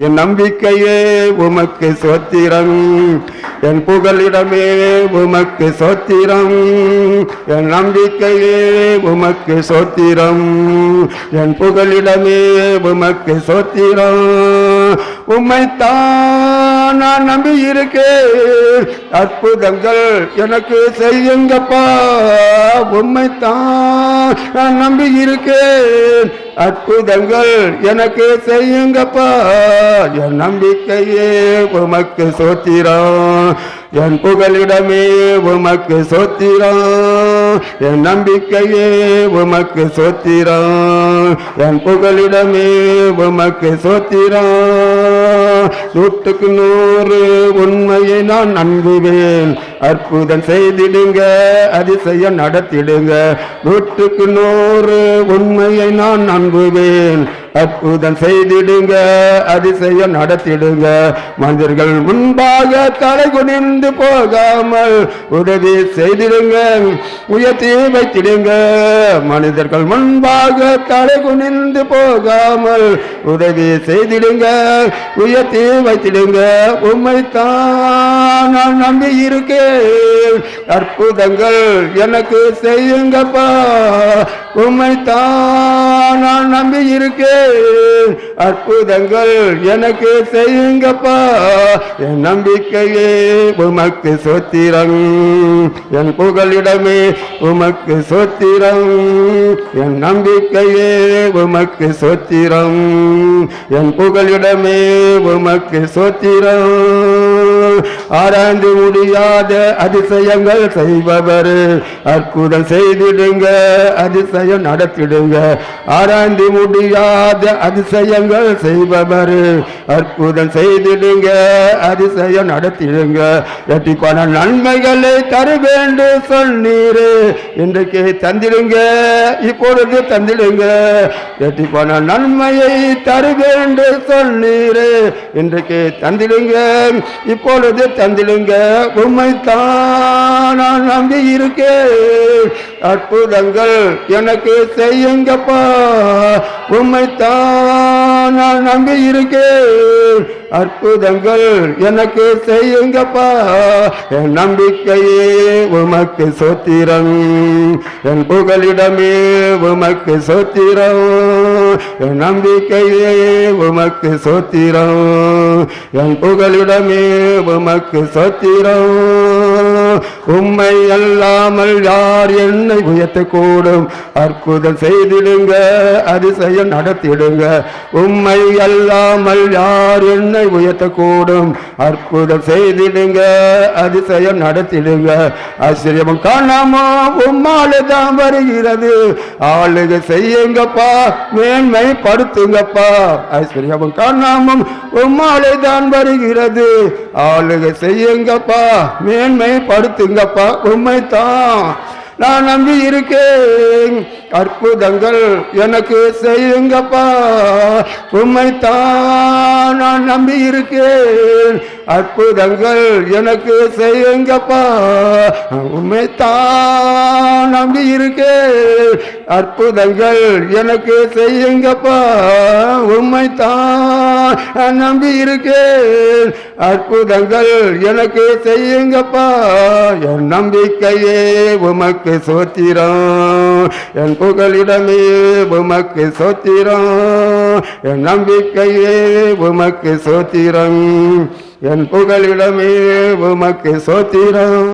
என் நம்பிக்கையே உமக்கு சோத்திரம், என் புகலிடமே உமக்கு சோத்திரம். என் நம்பிக்கையே உமக்கு சோத்திரம், என் புகலிடமே உமக்கு சோத்திரம். உம்மைத்தான் நான் நம்பி இருக்கேன், அற்புதங்கள் எனக்கு செய்யுங்கப்பா. உம்மைத்தான் நான் நம்பி இருக்கேன், அற்புதங்கள் எனக்கு செய்யுங்கப்பா. என் நம்பிக்கையே உமக்கு சோத்திரம், என் புகலிடமே உமக்கு சோத்திரம். என் நம்பிக்கையே உமக்கு சோத்திரம், என் புகலிடமே உமக்கு சோத்திரம். 100க்கு 100 உண்மையை நான் நம்புவேன், அற்புதம் செய்திடுங்க, அதிசயம் நடத்திடுங்க. 100க்கு 100 உண்மையை நான் நம்புவேன், அற்புதம் செய்திடுங்க, அதிசயம் நடத்திடுங்க. மனிதர்கள் முன்பாக தலை குனிந்து போகாமல் உதவி செய்திடுங்க, உயர்த்தி வைத்திடுங்க. மனிதர்கள் முன்பாக தலை குனிந்து போகாமல் உதவி செய்திடுங்க, உயர்த்தி வைத்திடுங்க. உம்மைத்தான் நான் நம்பி இருக்கேன், அற்புதங்கள் எனக்கு செய்யுங்கப்பா. உம்மைத்தான் நான் நம்பி இருக்கேன், அற்புதங்கள் எனக்கு செய்யுங்கப்பா. என் நம்பிக்கையே உமக்கு சோத்திரம், என் புகலிடமே உமக்கு சோத்திரம். என் நம்பிக்கையே உமக்கு சோத்திரம், என் புகலிடமே உமக்கு சோத்திரம். ஆராய்ந்து முடியாத அதிசயங்கள் செய்பவர், அற்புதம் செய்திடுங்க, அதிசயம் நடத்திடுங்க. ஆராய்ந்து முடியாத அதிசயங்கள் செய்பவர், அற்புதம் செய்திடுங்க, அதிசயம் நடத்திடுங்க. எட்டிப்பான நன்மைகளை தர வேண்டும் சொன்னீரு, இன்றைக்கு தந்திடுங்க, இப்பொழுது தந்திடுங்க. எட்டிப்பான நன்மையை தர வேண்டும் சொன்னீரு, இன்றைக்கு தந்திடுங்க, இப்பொழுது தந்திடுங்க. உம்மைத்தான் நான் நம்பி இருக்கேன், அற்புதங்கள் எனக்கு செய்யுங்கப்பா. உம்மைத்தான் நான் நம்பி இருக்கேன், அற்புதங்கள் எனக்கு செய்யுங்கப்பா. என் நம்பிக்கையே உமக்கு சோத்திரம், என் புகலிடமே உமக்கு சோத்திரம். என் நம்பிக்கையே உமக்கு சோத்திரம், என் புகலிடமே உமக்கு சோத்திரம். உம்மை அல்லாமல் யார் என்னை உயர்த்தக்கூடும், அற்புதம் செய்திடுங்க, அதிசயம் நடத்திடுங்க. உம்மை அல்லாமல் யார் என்னை உயர்த்தக்கூடும், அற்புதம் செய்திடுங்க, அதிசயம் நடத்திடுங்க. ஆச்சரியம் காணாமோ உம்மாலே தான் வருகிறது, ஆளுகை செய்யுங்கப்பா, மேன்மை படுத்துங்கப்பா. ஐஸ்வர்யம் காணாமும் உம்மாலே தான் வருகிறது, ஆளுகை செய்யுங்கப்பா, மேன்மை படுத்துங்கப்பா. உம்மைத்தான் நான் நம்பி இருக்கேன், அற்புதங்கள் எனக்கு செய்யுங்கப்பா. உம்மைத்தான் நான் நம்பி இருக்கேன், அற்புதங்கள் எனக்கு செய்யுங்கப்பா. உம்மைத்தான் நம்பி இருக்கேன், அற்புதங்கள் எனக்கு செய்யுங்கப்பா. உம்மைத்தான் நம்பி இருக்கேன், அற்புதங்கள் எனக்கு செய்யுங்கப்பா. என் நம்பிக்கையே உமக்கு சோத்திரம், என் புகலிடமே உமக்கு சோத்திரம். என் நம்பிக்கையே உமக்கு சோத்திரம், என் புகலிடமே உமக்கு சோத்திரம்.